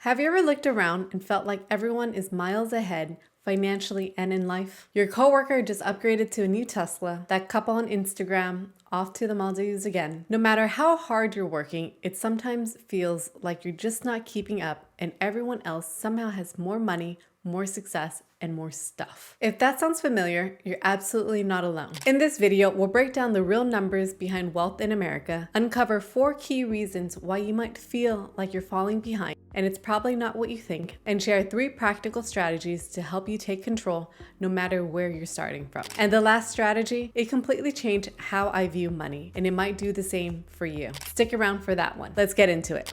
Have you ever looked around and felt like everyone is miles ahead financially and in life? Your coworker just upgraded to a new Tesla, that couple on Instagram off to the Maldives again. No matter how hard you're working, it sometimes feels like you're just not keeping up and everyone else somehow has more money, more success, and more stuff. If that sounds familiar, you're absolutely not alone. In this video, we'll break down the real numbers behind wealth in America, uncover 4 key reasons why you might feel like you're falling behind, and it's probably not what you think, and share 3 practical strategies to help you take control no matter where you're starting from. And the last strategy, it completely changed how I view money, and it might do the same for you. Stick around for that one. Let's get into it.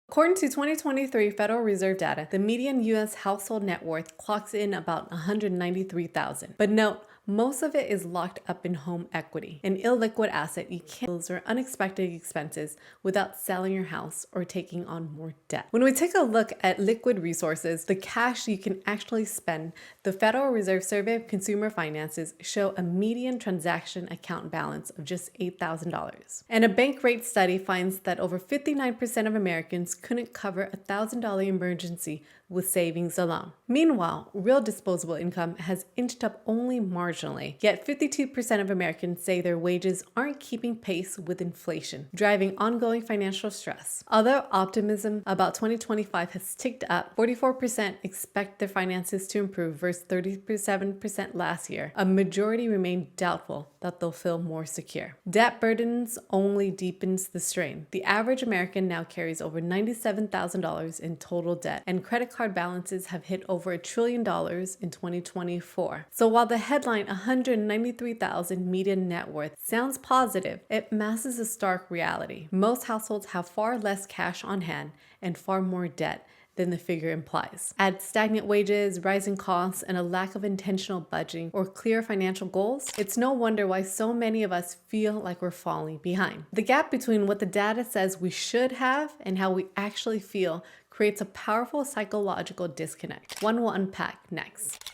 According to 2023 Federal Reserve data, the median U.S. household net worth clocks in about $193,000. But note, most of it is locked up in home equity, an illiquid asset you can't use or unexpected expenses without selling your house or taking on more debt. When we take a look at liquid resources, the cash you can actually spend, the Federal Reserve Survey of Consumer Finances show a median transaction account balance of just $8,000. And a Bankrate study finds that over 59% of Americans couldn't cover a $1,000 emergency with savings alone. Meanwhile, real disposable income has inched up only marginally, yet 52% of Americans say their wages aren't keeping pace with inflation, driving ongoing financial stress. Although optimism about 2025 has ticked up, 44% expect their finances to improve versus 37% last year. A majority remain doubtful that they'll feel more secure. Debt burdens only deepens the strain. The average American now carries over $97,000 in total debt, and credit card balances have hit over $1 trillion in 2024. So while the headline 193,000 median net worth sounds positive, it masks a stark reality. Most households have far less cash on hand and far more debt than the figure implies. Add stagnant wages, rising costs, and a lack of intentional budgeting or clear financial goals, it's no wonder why so many of us feel like we're falling behind. The gap between what the data says we should have and how we actually feel creates a powerful psychological disconnect. One we'll unpack next.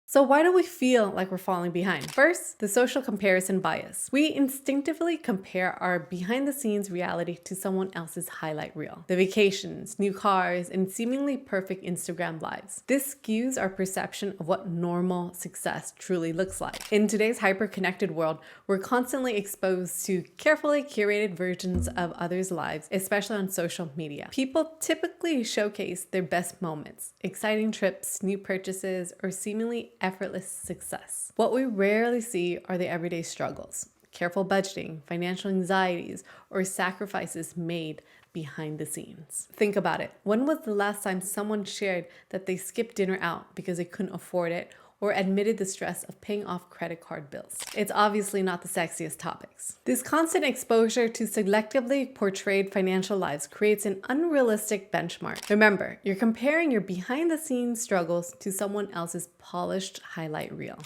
So why do we feel like we're falling behind? First, the social comparison bias. We instinctively compare our behind-the-scenes reality to someone else's highlight reel. The vacations, new cars, and seemingly perfect Instagram lives. This skews our perception of what normal success truly looks like. In today's hyper-connected world, we're constantly exposed to carefully curated versions of others' lives, especially on social media. People typically showcase their best moments, exciting trips, new purchases, or seemingly effortless success. What we rarely see are the everyday struggles, careful budgeting, financial anxieties, or sacrifices made behind the scenes. Think about it. When was the last time someone shared that they skipped dinner out because they couldn't afford it, or admitted the stress of paying off credit card bills? It's obviously not the sexiest topics. This constant exposure to selectively portrayed financial lives creates an unrealistic benchmark. Remember, you're comparing your behind-the-scenes struggles to someone else's polished highlight reel.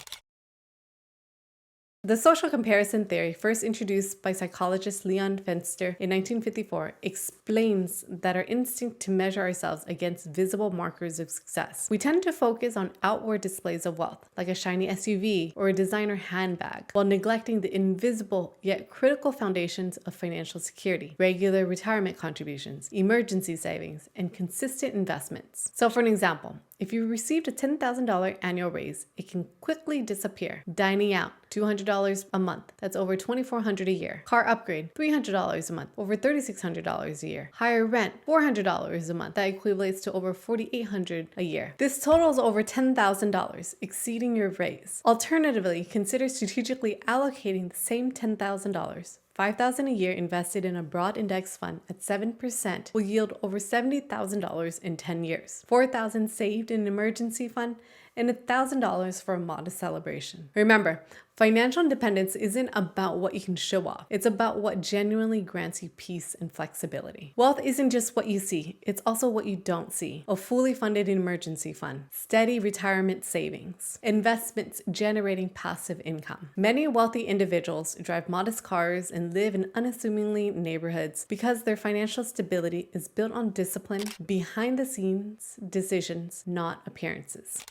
The social comparison theory, first introduced by psychologist Leon Fenster in 1954, explains that our instinct to measure ourselves against visible markers of success. We tend to focus on outward displays of wealth, like a shiny SUV or a designer handbag, while neglecting the invisible yet critical foundations of financial security: regular retirement contributions, emergency savings, and consistent investments. So for an example, if you received a $10,000 annual raise, it can quickly disappear. Dining out, $200 a month, that's over $2,400 a year. Car upgrade, $300 a month, over $3,600 a year. Higher rent, $400 a month, that equates to over $4,800 a year. This totals over $10,000, exceeding your raise. Alternatively, consider strategically allocating the same $10,000. $5,000 a year invested in a broad index fund at 7% will yield over $70,000 in 10 years. $4,000 saved in an emergency fund, and $1,000 for a modest celebration. Remember, financial independence isn't about what you can show off. It's about what genuinely grants you peace and flexibility. Wealth isn't just what you see, it's also what you don't see. A fully funded emergency fund, steady retirement savings, investments generating passive income. Many wealthy individuals drive modest cars and live in unassumingly neighborhoods because their financial stability is built on discipline, behind the scenes decisions, not appearances.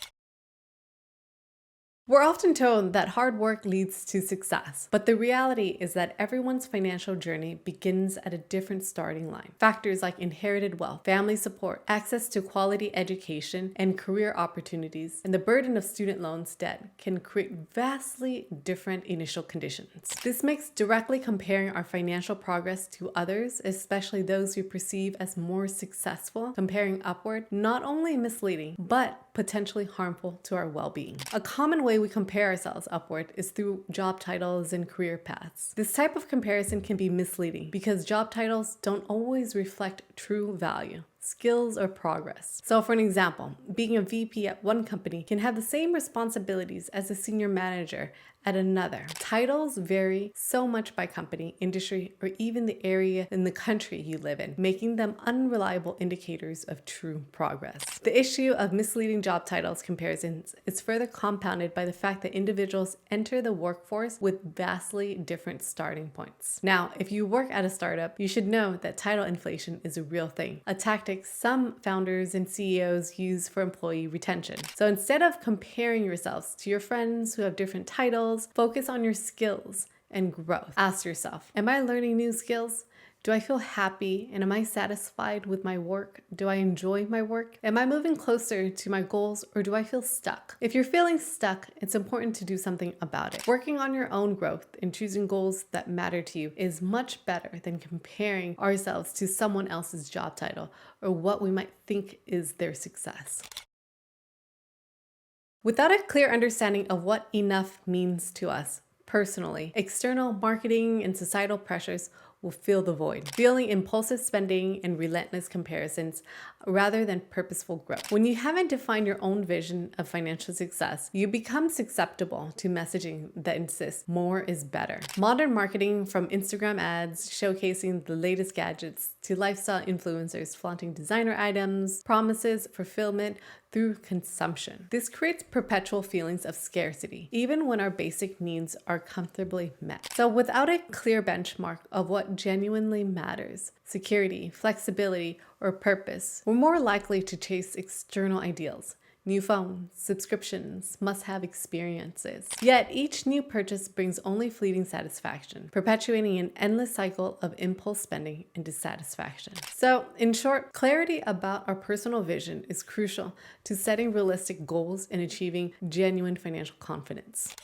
We're often told that hard work leads to success, but the reality is that everyone's financial journey begins at a different starting line. Factors like inherited wealth, family support, access to quality education and career opportunities, and the burden of student loans debt can create vastly different initial conditions. This makes directly comparing our financial progress to others, especially those we perceive as more successful, comparing upward, not only misleading, but potentially harmful to our well-being. A common way we compare ourselves upward is through job titles and career paths. This type of comparison can be misleading because job titles don't always reflect true value, skills, or progress. So for an example, being a VP at one company can have the same responsibilities as a senior manager at another. Titles vary so much by company, industry, or even the area in the country you live in, making them unreliable indicators of true progress. The issue of misleading job titles comparisons is further compounded by the fact that individuals enter the workforce with vastly different starting points. Now, if you work at a startup, you should know that title inflation is a real thing, a tactic some founders and CEOs use for employee retention. So instead of comparing yourselves to your friends who have different titles, focus on your skills and growth. Ask yourself, am I learning new skills? Do I feel happy and am I satisfied with my work? Do I enjoy my work? Am I moving closer to my goals or do I feel stuck? If you're feeling stuck, it's important to do something about it. Working on your own growth and choosing goals that matter to you is much better than comparing ourselves to someone else's job title or what we might think is their success. Without a clear understanding of what enough means to us personally, external marketing and societal pressures will fill the void, fueling impulsive spending and relentless comparisons rather than purposeful growth. When you haven't defined your own vision of financial success, you become susceptible to messaging that insists more is better. Modern marketing, from Instagram ads showcasing the latest gadgets to lifestyle influencers flaunting designer items, promises fulfillment through consumption. This creates perpetual feelings of scarcity, even when our basic needs are comfortably met. So without a clear benchmark of what genuinely matters, security, flexibility, or purpose, we're more likely to chase external ideals. New phones, subscriptions, must-have experiences. Yet each new purchase brings only fleeting satisfaction, perpetuating an endless cycle of impulse spending and dissatisfaction. So, in short, clarity about our personal vision is crucial to setting realistic goals and achieving genuine financial confidence.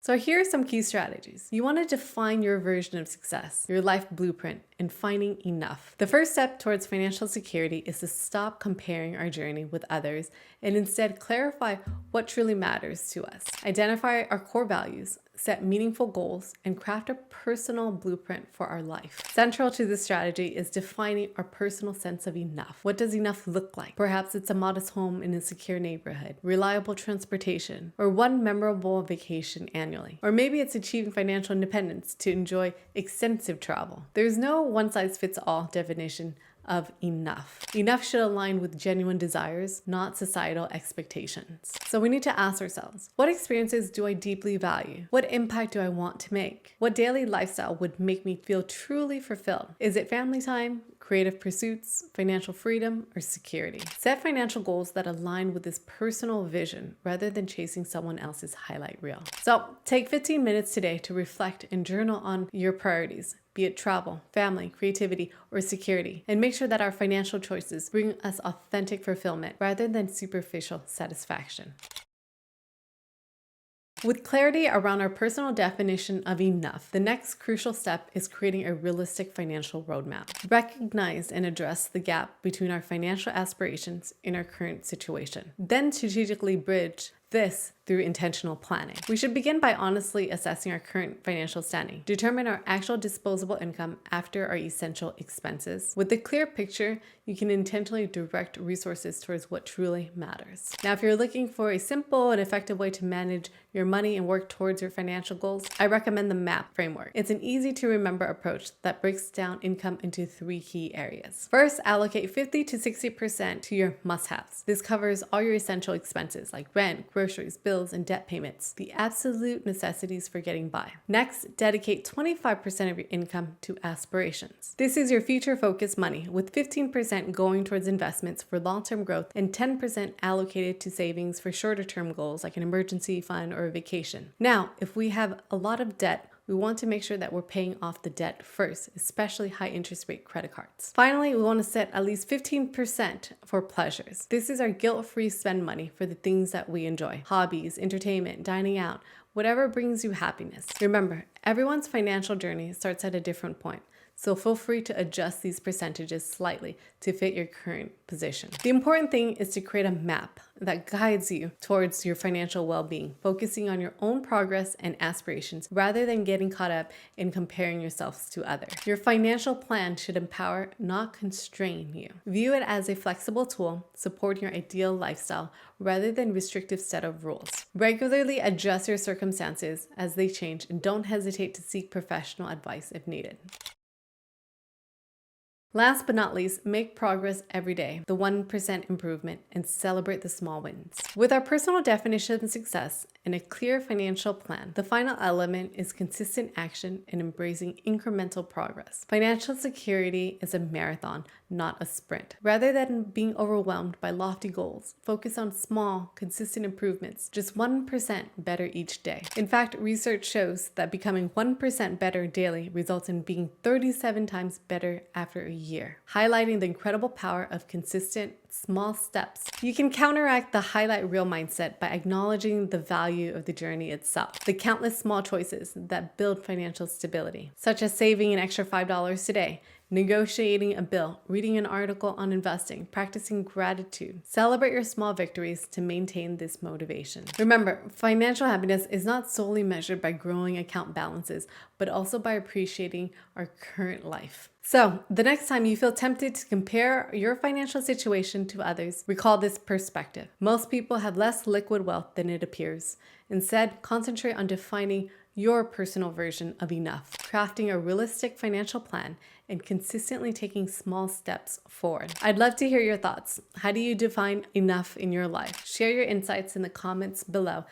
So here are some key strategies. You want to define your version of success, your life blueprint, and finding enough. The first step towards financial security is to stop comparing our journey with others and instead clarify what truly matters to us. Identify our core values, set meaningful goals, and craft a personal blueprint for our life. Central to this strategy is defining our personal sense of enough. What does enough look like? Perhaps it's a modest home in a secure neighborhood, reliable transportation, or one memorable vacation annually. Or maybe it's achieving financial independence to enjoy extensive travel. There's no one-size-fits-all definition of enough. Enough should align with genuine desires, not societal expectations. So we need to ask ourselves, what experiences do I deeply value? What impact do I want to make? What daily lifestyle would make me feel truly fulfilled? Is it family time, creative pursuits, financial freedom, or security? Set financial goals that align with this personal vision rather than chasing someone else's highlight reel. So take 15 minutes today to reflect and journal on your priorities, be it travel, family, creativity, or security, and make sure that our financial choices bring us authentic fulfillment rather than superficial satisfaction. With clarity around our personal definition of enough, the next crucial step is creating a realistic financial roadmap. Recognize and address the gap between our financial aspirations and our current situation. Then strategically bridge this through intentional planning. We should begin by honestly assessing our current financial standing. Determine our actual disposable income after our essential expenses. With a clear picture, you can intentionally direct resources towards what truly matters. Now, if you're looking for a simple and effective way to manage your money and work towards your financial goals, I recommend the MAP framework. It's an easy to remember approach that breaks down income into 3 key areas. First, allocate 50 to 60% to your must-haves. This covers all your essential expenses like rent, groceries, bills, bills and debt payments, the absolute necessities for getting by. Next, dedicate 25% of your income to aspirations. This is your future-focused money, with 15% going towards investments for long-term growth and 10% allocated to savings for shorter-term goals like an emergency fund or a vacation. Now, if we have a lot of debt, we want to make sure that we're paying off the debt first, especially high interest rate credit cards. Finally, we want to set at least 15% for pleasures. This is our guilt-free spend money for the things that we enjoy: hobbies, entertainment, dining out, whatever brings you happiness. Remember, everyone's financial journey starts at a different point, so feel free to adjust these percentages slightly to fit your current position. The important thing is to create a map that guides you towards your financial well-being, focusing on your own progress and aspirations rather than getting caught up in comparing yourselves to others. Your financial plan should empower, not constrain you. View it as a flexible tool supporting your ideal lifestyle rather than restrictive set of rules. Regularly adjust your circumstances as they change, and don't hesitate to seek professional advice if needed. Last but not least, make progress every day, the 1% improvement, and celebrate the small wins. With our personal definition of success and a clear financial plan, the final element is consistent action and embracing incremental progress. Financial security is a marathon, not a sprint. Rather than being overwhelmed by lofty goals, focus on small, consistent improvements, just 1% better each day. In fact, research shows that becoming 1% better daily results in being 37 times better after a year, highlighting the incredible power of consistent, small steps. You can counteract the highlight reel mindset by acknowledging the value of the journey itself, the countless small choices that build financial stability, such as saving an extra $5 today, negotiating a bill, reading an article on investing, practicing gratitude. Celebrate your small victories to maintain this motivation. Remember, financial happiness is not solely measured by growing account balances, but also by appreciating our current life. So, the next time you feel tempted to compare your financial situation to others, recall this perspective. Most people have less liquid wealth than it appears. Instead, concentrate on defining your personal version of enough, crafting a realistic financial plan, and consistently taking small steps forward. I'd love to hear your thoughts. How do you define enough in your life? Share your insights in the comments below.